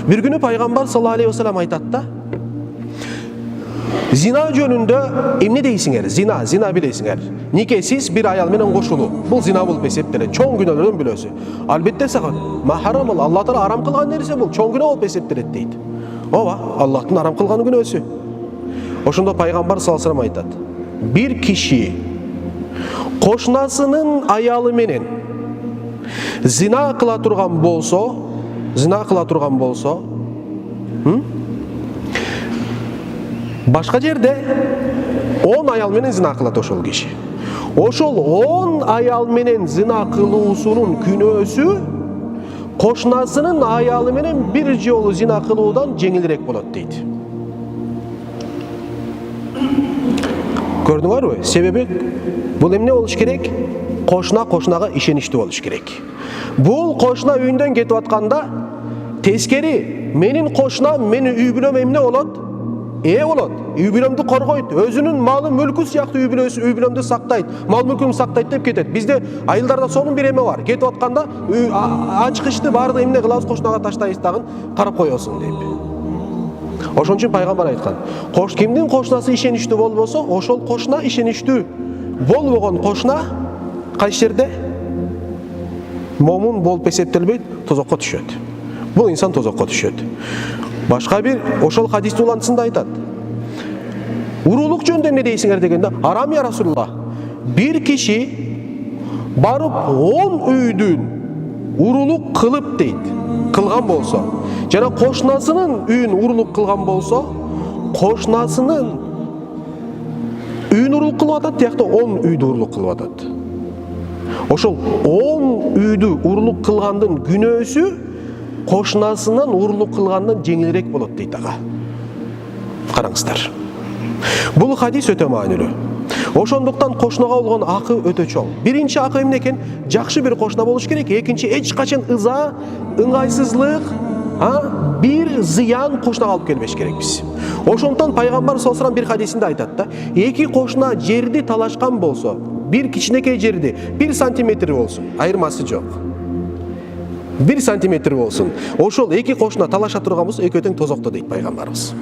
Bir günü Peygamber sallallahu aleyhi ve sellem aytat da, zina jönündө emne deysiңер? Zina bilesiңер. Nikesiz bir ayal менен кошулуу. Бул зина болуп эсептелет. Чоң күнөөлөрдүн бирөөсү. Албетте сага махарам ал, Алла Таала арам кылган нерсе бул, чоң күнөө болуп эсептелет дейт. Ооба, Аллахтын арам кылган күнөөсү. Ошондо Пайгамбар саллаллаху алейхи ва саллям айтат: bir kişi кошунасынын аялы менен zina кыла турган болсо, башка жерде 10 аял менен зина кылат ошол киши. Ошол 10 аял менен зина кылуусунун күнөөсү кошунасынын аялы менен bir жолу зина кылуудан жеңилирээк болот дейт. Көрдүңөрбү? Себеби бул эмне болуш керек? Кошунага ишеничтүү болуш керек. Бул кошуна үйүндөн кетип атканда тескери менин кошунам, менин үй бүлөм эмне болот? Болот. Үй бүлөмдү коргойт, өзүнүн малы мүлкү сыяктуу үй бүлөмдү сактайт, мал мүлкүн сактайт деп кетет. Бизде айылдарда сонун бир эме бар. Кетип атканда ачкычты баардык эмне кылабыз, кошунага таштайбыз дагы карап коесуң деп. Ошон үчүн Пайгамбар айткан: кимдин кошунасы ишеничтүү болбосо, ошол кошуна ишеничтүү болбогон кошуна кайсы жерде момун болуп эсептелбейт, тозокко түшөт. Бул инсан тозокко түшөт. Башка бир ошол хадистин улантысында айтат: урулук жөнүндө эмне дейсиңер дегенде, арам я Расулуллах, bir kişi барып 10 үйдүн урулук кылып дейт, кылган болсо, жана кошунасынын үйүн урулук кылган болсо, кошунасынын үйүн урулук кылып атат, тиякта 10 үйдү урулук кылып атат. Ошол 10 үйдү урулук кылгандын күнөөсү кошунасынан урулук кылгандан жеңилирээк болот дейт ага. Караңыздар. Бул хадис өтө маанилүү. Ошондуктан кошунага болгон акы өтө чоң. Биринчи акы эмне экен? Жакшы бир кошуна болуш керек. Экинчи, эч качан ыза, ыңгайсыздык, бир зыян кошунага алып келбеш керекпиз. Ошондон Пайгамбар саллаллаху алейхи ва саллям бир хадисинде айтат да, эки кошуна жерди талашкан болсо, бир кичинекей жерди 1 сантиметр болсун, айырмасы жок. 1 сантиметр болсун. Ошол эки кошуна талаша турган болсо, экөө тең тозокто дейт Пайгамбарыбыз.